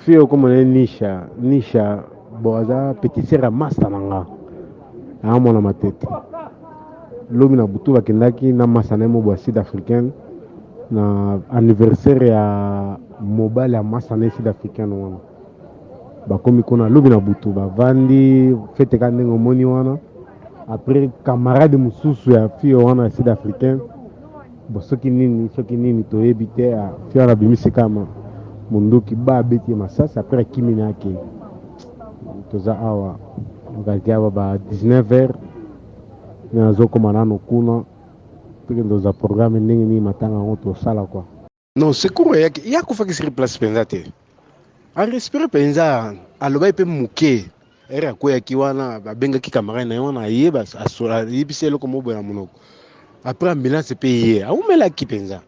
Fio comme on Nisha, bon, ça petit sera master nanga. Ah, mon ma tête. L'homme na butu bakendaki na masanemo bwa sud africaine na anniversaire ya mobile ya masane sud africaine wana. Bakomi kuna lobi na butu bavandi fete ka ndenge omoni wana. Après camarade mususu ya fio wana sud africaine. Bo soki nini toyebi te fio wana bimisi kama munduki ba beti masasa après kimini yake. Toza awa ngaki awa ba 19h nazokoma nano kuna peke ndoza programme ndenge nini matanga yango tosala kwa. Non, sekuru yako fakisi replace penza te. Arespire penza alobai pe muke. Ere akoyaki wana babengaki camarade na ye wana ayeba ayebisi eloko moboya na monoko. Après ambulance pe ye aumelaki penza.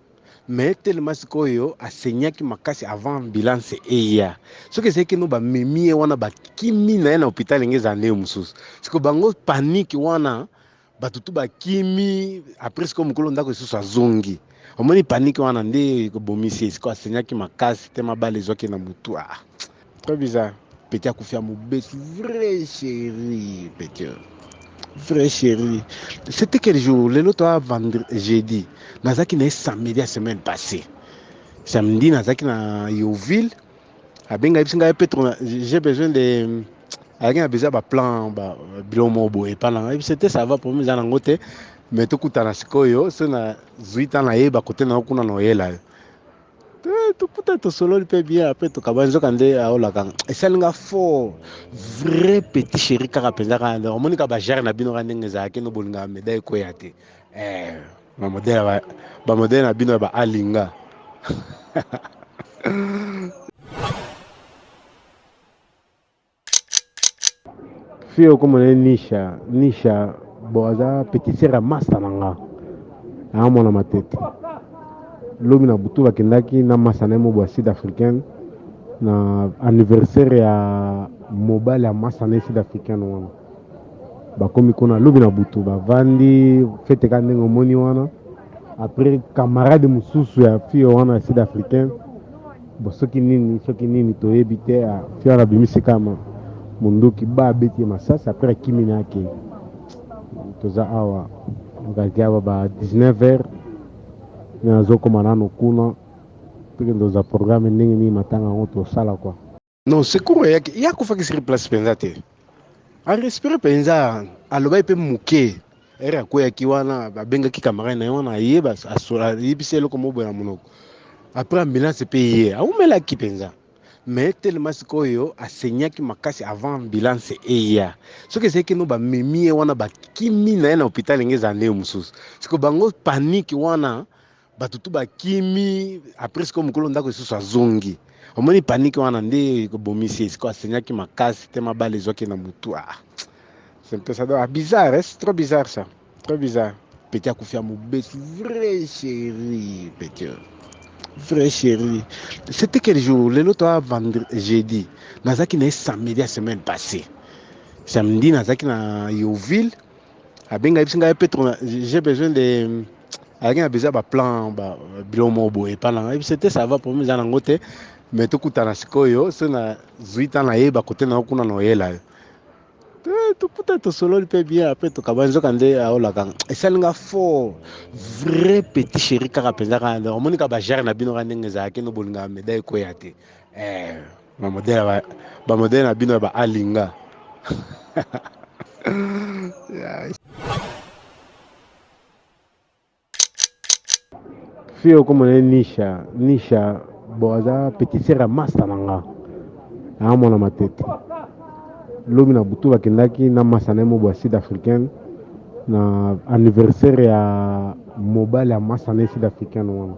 Mais tellement sikoyo asenyaki makasi avant ambulance eya. Soki ezalaki no bamemi ye wana bakimi na ye na hôpital engeza nde mosusu. Siko bango panique wana batutu bakimi après siko mokolo ndako lisusu azongi. Omoni panique wana nde bomisi siko asenyaki makasi te mabale ezwaki na mutu. Très bizarre. Petit akufia mobesi vrai chéri petit. Vrai chéri. C'était quel jour? Le l'autre vendredi, jeudi. Nazaki na samedi la semaine passée. Samedi nazaki na Yoville. Abenga bisinga petro j'ai besoin de avec un besoin de plan bilomo boy pendant c'était ça va pour moi en côté mais tout kutana sikoyo so na zuita na yeba côté na kuna no yela. Tout peut-être solo peut bien après tout kabanzo kande aola kan esalinga fort vrai petit chéri kaka penza kana omoni ka ba jar na bino ka ndenge za ke no bolinga médaille ko yate ba modèle na bino ba alinga. Fio comme on Nisha, bon, ça petit sera master nanga. Ah, mon ma tête. L'homme na butu bakendaki na masanemo bwa sud africaine na anniversaire ya mobile ya masane sud africaine wana. Bakomi kuna lobi na butu bavandi fete ka ndenge omoni wana. Après camarade mususu ya fio wana sud africaine. Bo soki nini toyebi te fio wana bimisi kama munduki ba beti masasa après kimini yake. Toza awa ngaki awa ba 19h nazokoma nano kuna peke ndoza programme ndenge nini matanga yango tosala kwa. Non, sekuru yako fakisi replace penza te. Arespire penza alobai pe muke. Ere akoyaki wana babengaki camarade na ye wana ayeba ayebisi eloko moboya na monoko. Après ambulance pe ye aumelaki penza. Mais tellement sikoyo asenyaki makasi avant ambulance eya. Soki ezalaki no bamemi ye wana bakimi na ye na hôpital engeza nde mosusu. Siko bango panique wana batutu bakimi après siko mokolo ndako lisusu azongi. Omoni panique wana nde bomisi siko asenyaki makasi te mabale ezwaki na mutu. C'est un peu ça. Bizarre, c'est trop bizarre ça. Trop bizarre. Petit akufia mobesi vrai chéri petit. Vrai chéri. C'était quel jour? Le l'autre vendredi, jeudi. Nazaki na samedi la semaine passée. Samedi nazaki na Yoville. Abenga bisinga petro j'ai besoin de avec un besoin de plan bilomo boy pendant c'était ça va pour moi en côté mais tout kutana sikoyo so na zuita na yeba côté na kuna no yela. Tout peut-être solo peut bien après tout kabanzo kande aola kan esalinga fort vrai petit chéri kaka penza kana omoni ka ba jar na bino ka ndenge za ke no bolinga médaille ko yate ba modèle na bino ba alinga. Fio comme on Nisha, bon, ça petit sera master nanga. Ah, mon ma tête. L'homme na butu bakendaki na masanemo bwa sud africaine na anniversaire ya mobile ya masane sud africaine wana.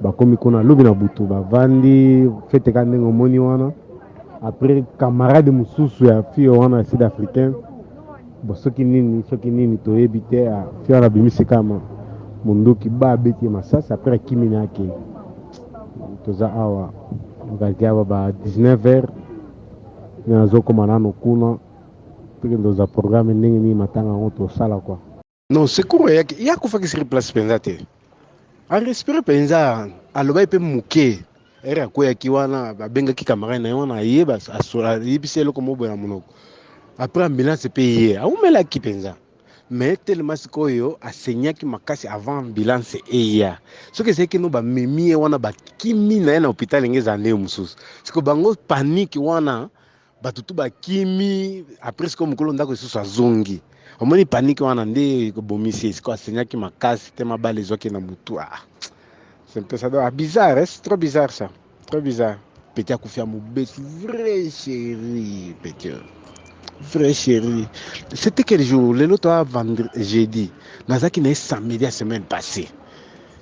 Bakomi kuna lobi na butu bavandi fete ka ndenge omoni wana. Après camarade mususu ya fio wana sud africaine. Bo soki nini toyebi te fio wana bimisi kama munduki ba beti masasa après kimini yake. Toza awa ngaki awa ba 19h nazokoma nano kuna peke ndoza programme ndenge nini matanga yango tosala kwa. Non, sekuru yako fakisi replace penza te. Arespire penza alobai pe muke. ere akweyaki wana babengaki camarade na ye wana ayeba ayebisi eloko moko boye na monoko après ambulance mpe ye aumelaki mpenza mais telema sikoyo asenyaki makasi avant ambulance eya soki ezalaki no bamemi ye wana bakimi na ye na hôpital enge eza nde mosusu siko bango panike wana bato tu bakimi après sikoyo mokolo ndako lisusu azongi omoni panike wana nde ekobomisi ye sikoyo asenyaki makasi te mabala ezwaki na motu c'est un peu ça donc bizarre c'est trop bizarre ça trop bizarre petit akufi ya mobesu vrai chéri petit vrai chéri c'était quel jour lelo to vendredi jeudi nazaki na samedi la semaine passée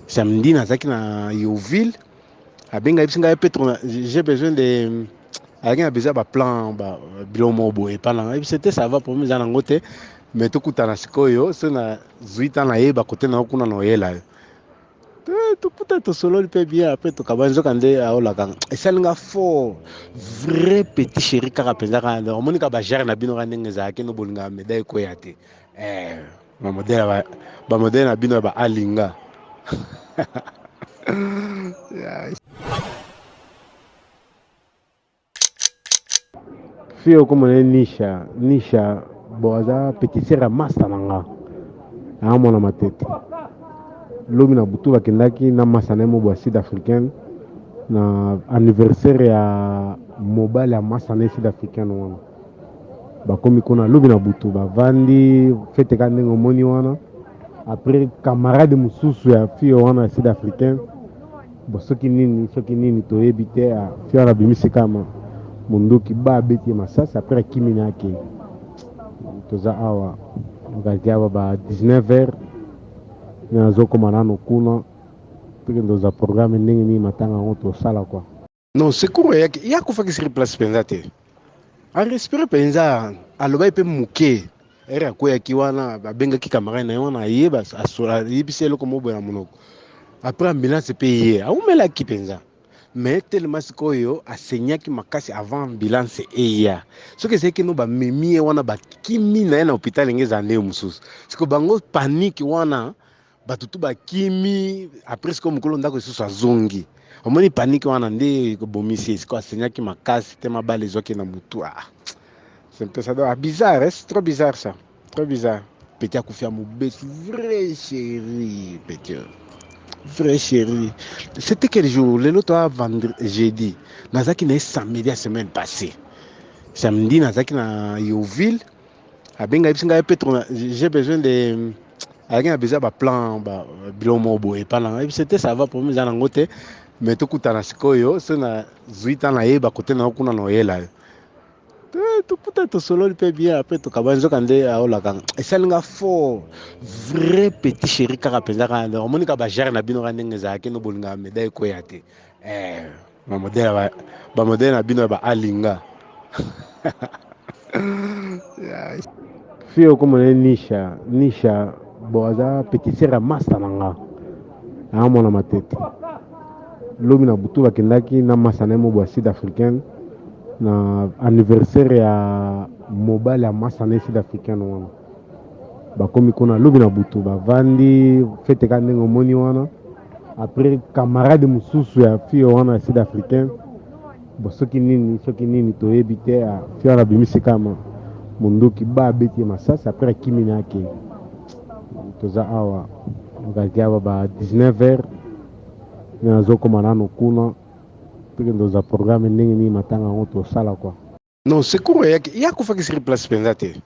samedi nazaki na Yoville abenga bisinga ya petro j'ai besoin de avec un besoin ba plan ba bilomo boye pana c'était ça va pour moi za nango te mais to kutana sikoyo so na zuita na yeba kote na kuna no yela to puta to solo pe bien après to kabanzo kande aolaka esalinga fort vrai petit chéri kaka penza kana omoni ka ba jare na bino kanenge za ke no bolinga médaille ko yate ba modèle na bino ba alinga fio comme nisha boza petit sera master nanga amona matete lobi na butu bakendaki na masana mo bwa sud africaine na anniversaire ya mobile ya masana sud africaine wana bakomi kuna lobi na butu bavandi fete ka ndenge omoni wana après camarade mosusu ya fio wana ya sud africaine bo soki nini toyebi te fio wana bimisi kama munduki ba abeti masasi après akimi na ake toza awa ngaki awa ba 19h nazokoma nano kuna peke ndoza programme ndenge nini matanga yango tosala kwa non secours ya kufaki siri place mpenza te arespire mpenza alobai mpe moke ere akweyaki wana babengaki camarade na ye wana ayeba ayebisi eloko moko boye na monoko après ambulance mpe ye aumelaki mpenza mais telema sikoyo asenyaki makasi avant ambulance eya soki ezalaki no bamemi ye wana bakimi na ye na hôpital enge eza nde mosusu siko bango panike wana bato tu bakimi après sikoyo mokolo ndako lisusu azongi omoni panike wana nde ekobomisi ye sikoyo asenyaki makasi te mabala ezwaki na motu c'est un peu ça donc bizarre c'est trop bizarre ça trop bizarre petit akufi ya mobesu vrai chéri petit vrai chéri c'était quel jour lelo to vendredi jeudi nazaki na samedi la semaine passée samedi nazaki na Yoville abenga bisinga ya petro j'ai besoin de avec un besoin ba plan ba bilomo boye pana c'était ça va pour moi za nango te mais to kutana sikoyo so na zuita na yeba kote na kuna no yela to puta to solo pe bien après to kabanzo kande aolaka esalinga fort vrai petit chéri kaka penza kana omoni ka ba jare na bino kanenge za ke no bolinga médaille ko yate ba modèle na bino ba alinga fio comme nisha boza petit sera master nanga amona matete lobi na butu bakendaki na masana mo bwa sud africaine na anniversaire ya mobile ya masana sud africaine wana bakomi kuna lobi na butu bavandi fete ka ndenge omoni wana après camarade mosusu ya fio wana ya sud africaine bo soki nini toyebi te fio wana bimisi kama munduki ba abeti masasi après akimi na ake toza awa ngaki awa ba 19h nazokoma nano kuna peke ndoza programme ndenge nini matanga yango tosala kwa non secours ya kufaki siri place mpenza te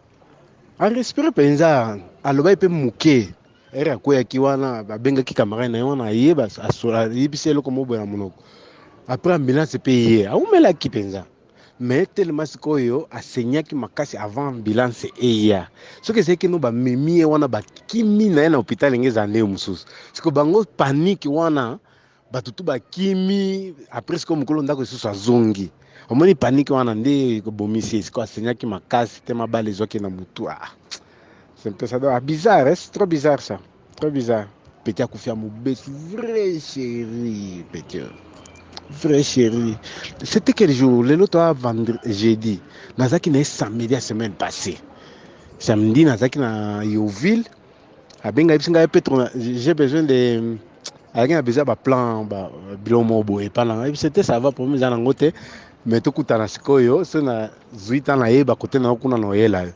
arespire mpenza alobai mpe moke ere akweyaki wana babengaki camarade na ye wana ayeba ayebisi eloko moko boye na monoko après ambulance mpe ye aumelaki mpenza mais telema sikoyo asenyaki makasi avant ambulance eya soki ezalaki no bamemi ye wana bakimi na ye na hôpital enge eza nde mosusu siko bango panike wana bato tu bakimi après sikoyo mokolo ndako lisusu azongi omoni panike wana nde ekobomisi ye sikoyo asenyaki makasi te mabala ezwaki na motu c'est un peu ça donc bizarre c'est trop bizarre ça trop bizarre petit akufi ya mobesu vrai chéri petit vrai chéri c'était quel jour lelo to vendredi jeudi nazaki na samedi la semaine passée samedi nazaki na Yoville abenga bisinga ya petro j'ai besoin de ayaki na besoin baplan biloko moko boye epa nanga yebi te ça va problème eza nango te mais tokutana sikoyo so na zwi ntan nayeba kote nango kuna na oyela yo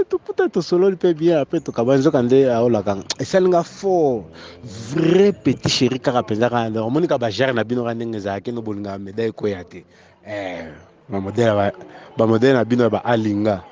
tokuta tosololi mpe bien apres tokaba nzoka nde aolaka esalinga fort vrai petit chéri kaka mpenza kaka omonika bagere na bino ka ndenge ezalaki no bolingaka medaille ekweya te bamodele na bino ya baalinga